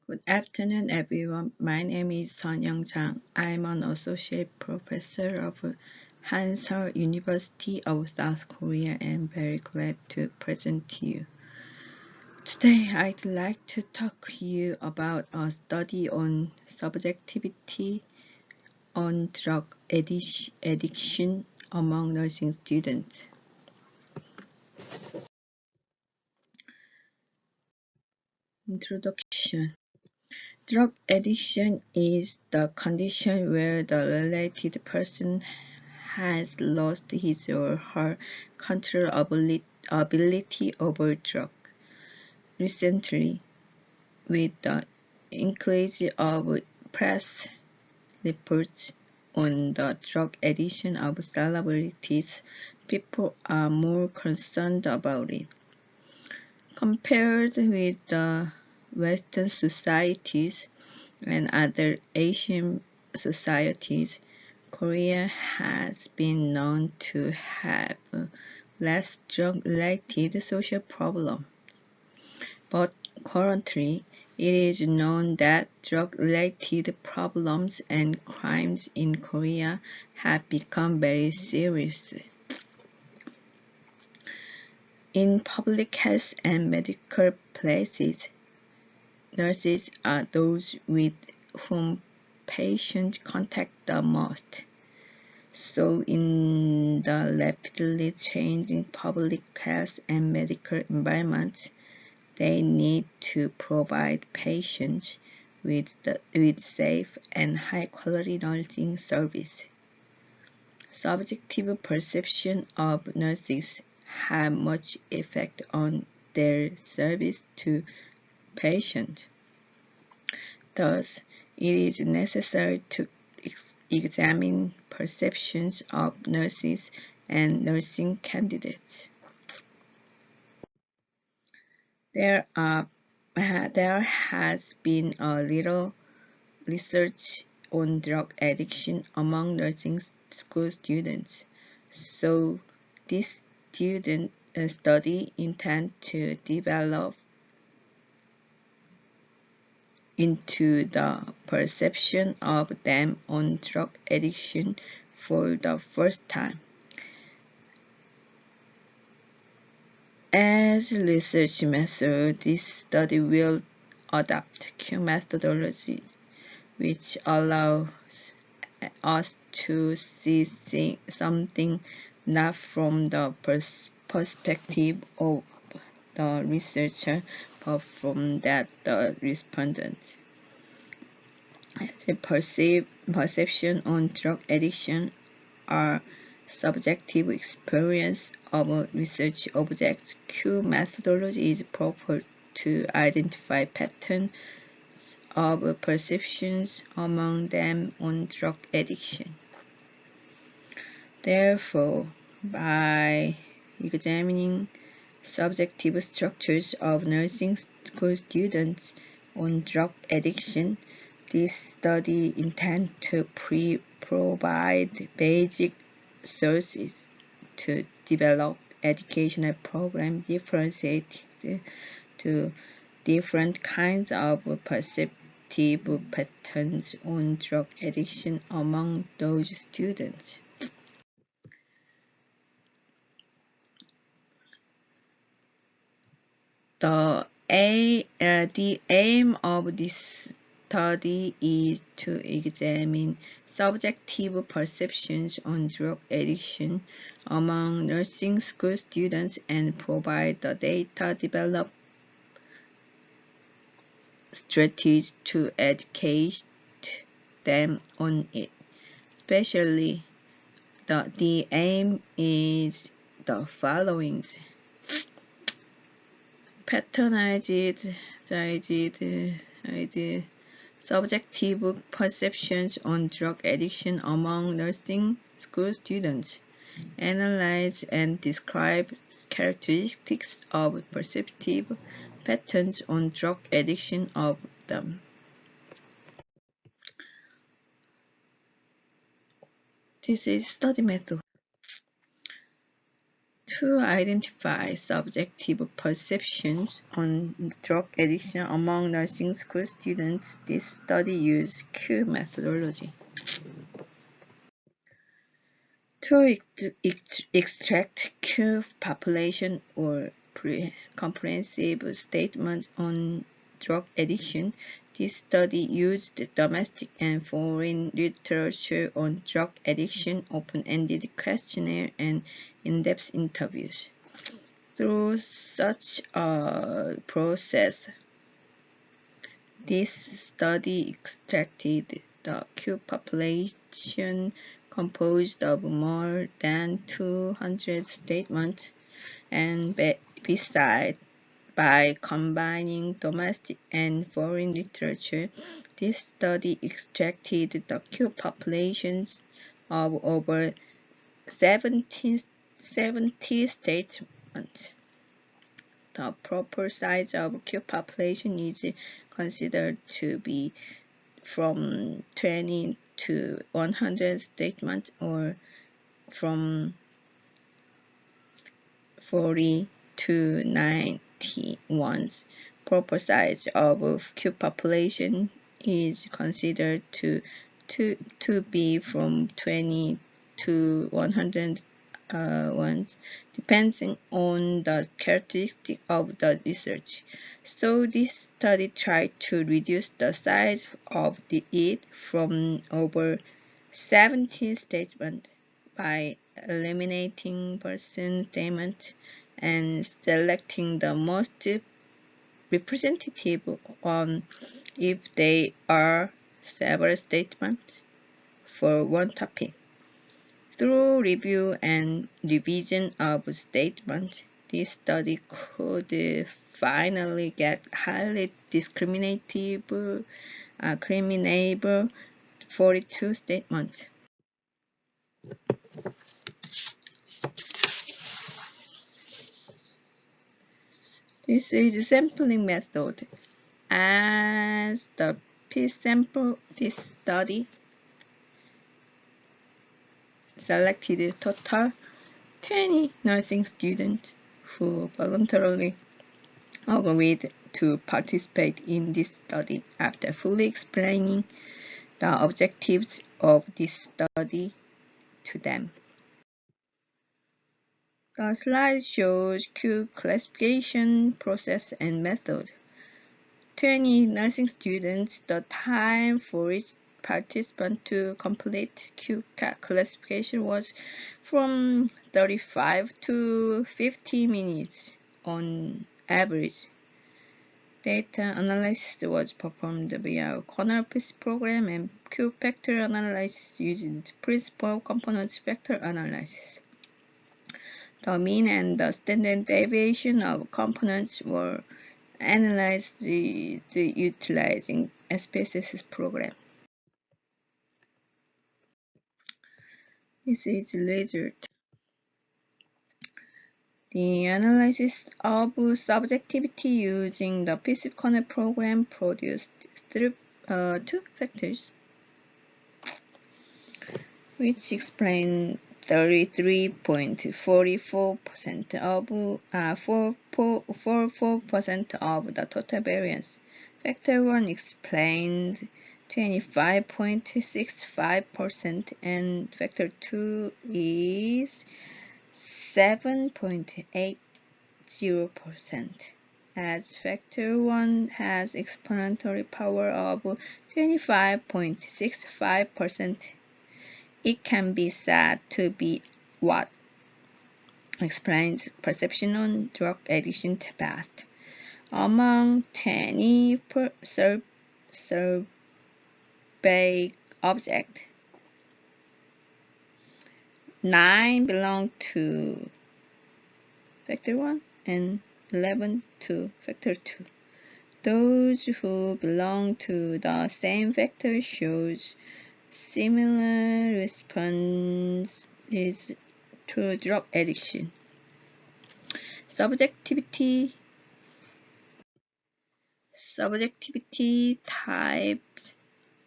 Good afternoon, everyone. My name is Sunyoung Jang. I'm an associate professor of Hanseo University of South Korea and very glad to present to you. Today, I'd like to talk to you about a study on subjectivity on drug addiction among nursing students. Introduction. Drug addiction is the condition where the related person has lost his or her controllability over drugs. Recently, with the increase of press reports on the drug addiction of celebrities, people are more concerned about it. Compared with the Western societies and other Asian societies, Korea has been known to have less drug-related social problems. But currently, it is known that drug-related problems and crimes in Korea have become very serious. In public health and medical places, nurses are those with whom patients contact the most. So in the rapidly changing public health and medical environment, they need to provide patients with safe and high-quality nursing service. Subjective perception of nurses have much effect on their service to patients. Thus, it is necessary to examine perceptions of nurses and nursing candidates. There has been a little research on drug addiction among nursing school students. So this study intends to develop into the perception of them on drug addiction for the first time. As research method, this study will adopt Q methodologies, which allows us to see something not from the perspective of the researcher, but from that the respondent. The perception on drug addiction are subjective experience of a research object. Q methodology is proper to identify patterns of perceptions among them on drug addiction. Therefore, by examining subjective structures of nursing school students on drug addiction, this study intends to provide basic sources to develop educational programs differentiated to different kinds of perceptive patterns on drug addiction among those students. The aim of this study is to examine subjective perceptions on drug addiction among nursing school students and provide the data developed strategies to educate them on it. Especially, the aim is the following: patronized subjective perceptions on drug addiction among nursing school students. Analyze and describe characteristics of perceptive patterns on drug addiction of them. This is study method. To identify subjective perceptions on drug addiction among nursing school students, this study used Q methodology. To extract Q population or comprehensive statements on drug addiction, this study used domestic and foreign literature on drug addiction, open-ended questionnaire, and in-depth interviews. Through such a process, this study extracted the Q population composed of more than 200 statements, and besides, by combining domestic and foreign literature, this study extracted the Q populations of over 70 statements. The proper size of Q population is considered to be from 20 to 100 statements, or from 40 to 90 ones. Proper size of Q population is considered to be from 20 to 100 ones, depending on the characteristic of the research. So this study tried to reduce the size of it from over 70 statements by eliminating person statements and selecting the most representative if they are several statements for one topic. Through review and revision of statements, this study could finally get highly discriminable 42 statements. This is sampling method. As the p-sample, this study selected total 20 nursing students who voluntarily agreed to participate in this study after fully explaining the objectives of this study to them. The slide shows Q classification process and method. 20 nursing students, the time for each participant to complete Q classification was from 35 to 50 minutes on average. Data analysis was performed via corner-piece program, and Q factor analysis used principal components factor analysis. The mean and the standard deviation of components were analyzed utilizing SPSS program. This is the result. The analysis of subjectivity using the PC corner program produced two factors, which explain 33.44% of 44% of the total variance. Factor 1 explained 25.65%, and factor 2 is 7.80%. As factor 1 has explanatory power of 25.65%, it can be said to be what explains perception on drug addiction best. Among 20 survey objects, 9 belong to factor 1 and 11 to factor 2. Those who belong to the same factor shows similar responses to drug addiction. Subjectivity types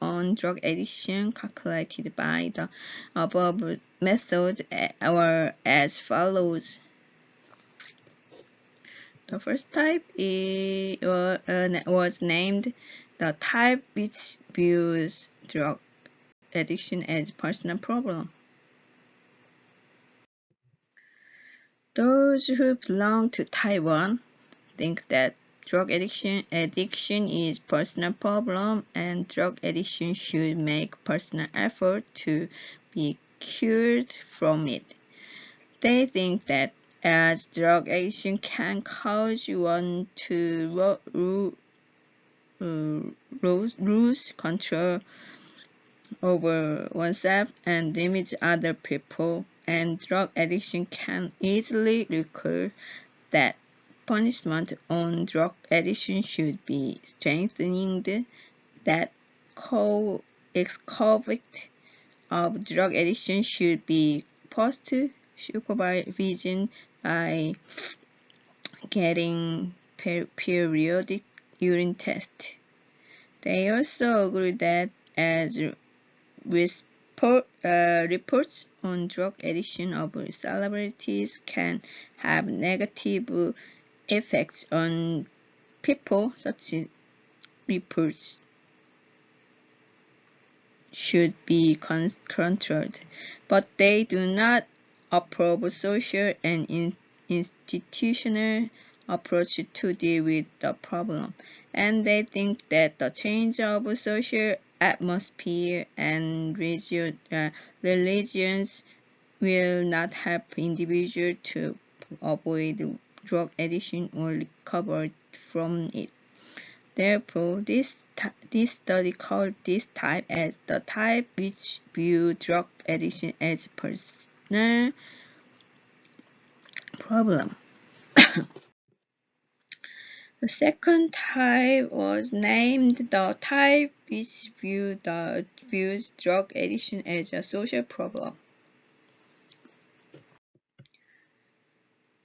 on drug addiction calculated by the above method are as follows. The first type was named the type which views drug addiction as a personal problem. Those who belong to type 1 think that drug addiction is a personal problem and drug addiction should make personal effort to be cured from it. They think that as drug addiction can cause one to lose control over oneself and damage other people, and drug addiction can easily recur, that punishment on drug addiction should be strengthened, that ex-convict of drug addiction should be post-supervision by getting periodic urine tests. They also agree that as reports on drug addiction of celebrities can have negative effects on people, such reports should be controlled, but they do not approve social and institutional approach to deal with the problem, and they think that the change of social atmosphere and religions will not help individuals to avoid drug addiction or recover from it. Therefore, this study called this type as the type which view drug addiction as a personal problem. The second type was named the type which views drug addiction as a social problem.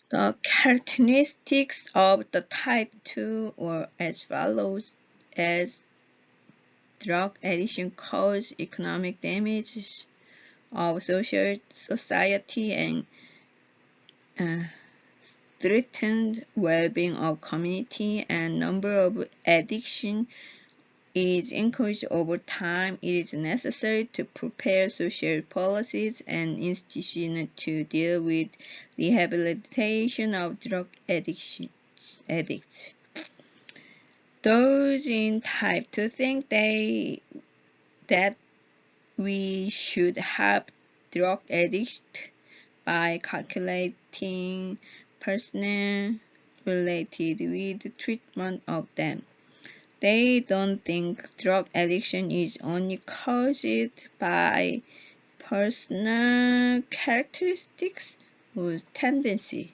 The characteristics of the type 2 were as follows: as drug addiction causes economic damage of society and threatened well-being of community, and number of addiction is increased over time, it is necessary to prepare social policies and institutions to deal with rehabilitation of drug addicts. Those in type 2 think that we should help drug addicts by calculating personnel related with treatment of them. They don't think drug addiction is only caused by personal characteristics or tendency.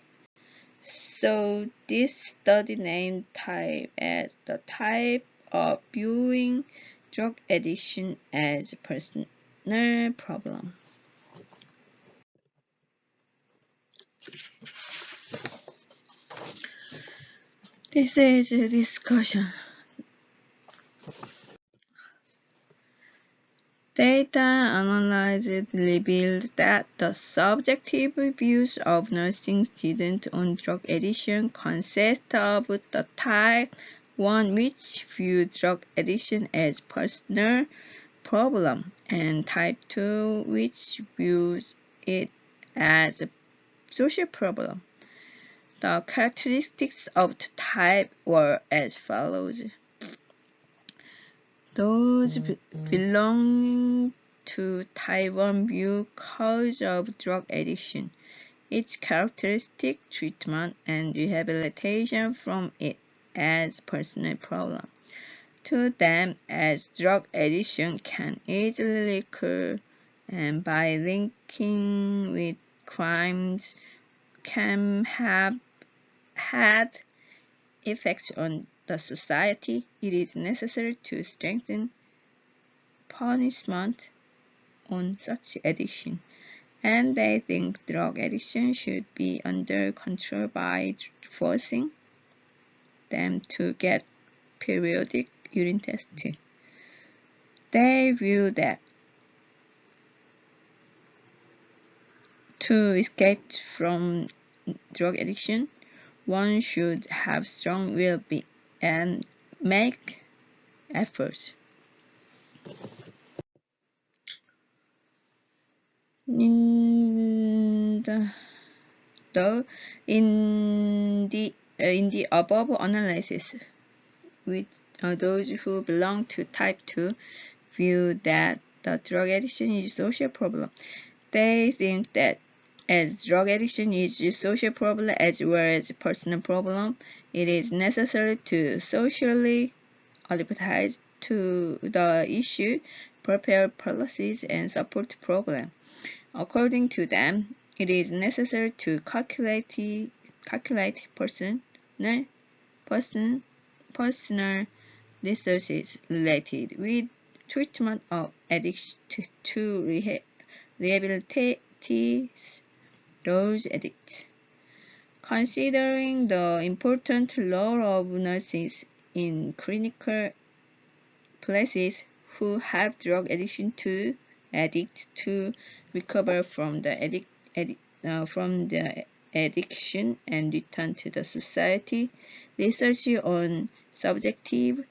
So this study named type as the type of viewing drug addiction as a personal problem. This is a discussion. Data analysis revealed that the subjective views of nursing students on drug addiction consist of the type 1, which views drug addiction as personal problem, and type 2, which views it as a social problem. The characteristics of the type were as follows. Those belonging to type 1 view cause of drug addiction, its characteristic, treatment, and rehabilitation from it as personal problem. To them, as drug addiction can easily recur, and by linking with crimes can have had effects on the society, it is necessary to strengthen punishment on such addiction, and they think drug addiction should be under control by forcing them to get periodic urine tests. They view that to escape from drug addiction, one should have strong will and make efforts. In the above analysis, with those who belong to type 2 view that the drug addiction is a social problem. They think that as drug addiction is a social problem as well as a personal problem, it is necessary to socially advertise to the issue, prepare policies, and support the problem. According to them, it is necessary to calculate personal resources related with treatment of addiction to rehabilitate those addicts. Considering the important role of nurses in clinical places who have drug addiction to addicts to recover from the addiction and return to the society, research on subjective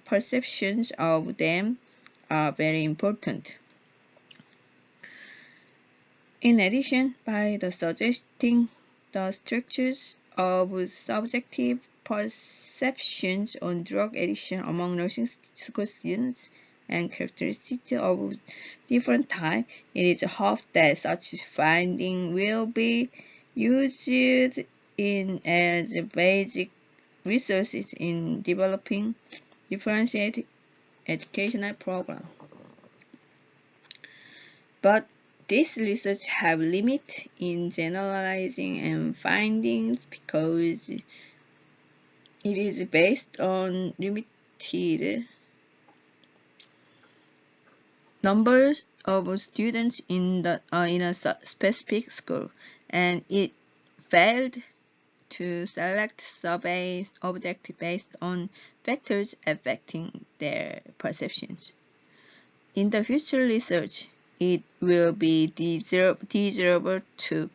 perceptions of them are very important. In addition, by suggesting the structures of subjective perceptions on drug addiction among nursing school students and characteristics of different types, it is hoped that such findings will be used as basic resources in developing differentiated educational programs. But this research have limit in generalizing and findings because it is based on limited numbers of students in a specific school, and it failed to select survey objects based on factors affecting their perceptions. In the future research, it will be desirable to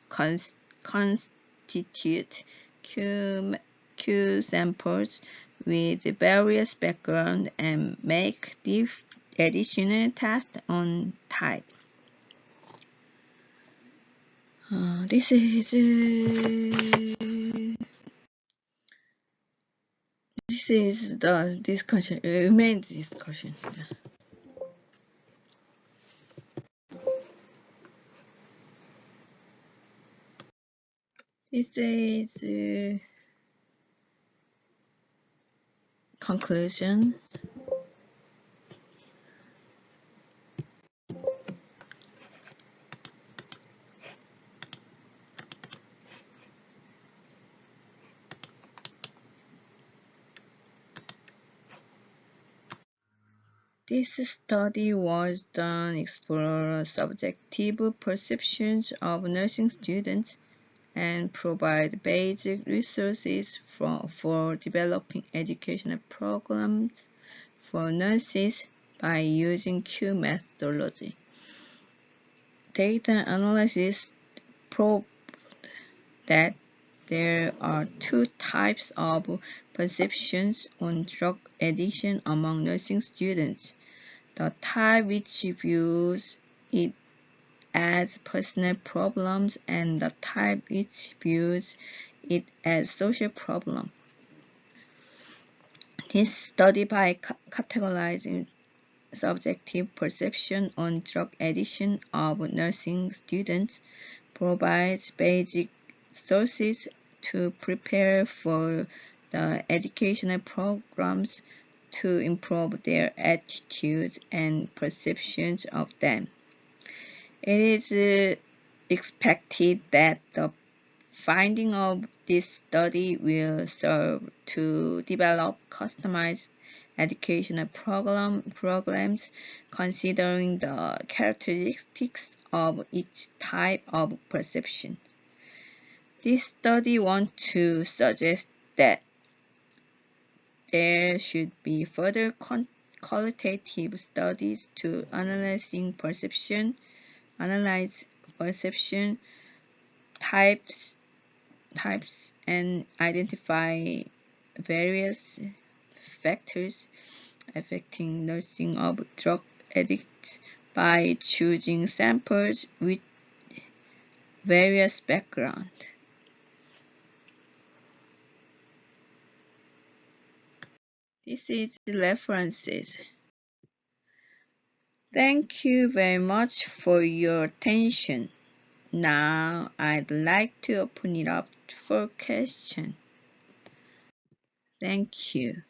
constitute Q samples with various backgrounds and make additional tests on type. This is the discussion, main discussion. This is conclusion. This study was done to explore subjective perceptions of nursing students and provide basic resources for developing educational programs for nurses by using Q methodology. Data analysis proved that there are two types of perceptions on drug addiction among nursing students: the type which views it as personal problems and the type which views it as social problem. This study, by categorizing subjective perception on drug addiction of nursing students, provides basic sources to prepare for the educational programs to improve their attitudes and perceptions of them. It is expected that the finding of this study will serve to develop customized educational programs considering the characteristics of each type of perception. This study wants to suggest that there should be further qualitative studies to analyze perception types types and identify various factors affecting nursing of drug addicts by choosing samples with various background. This is the references. Thank you very much for your attention. Now I'd like to open it up for questions. Thank you.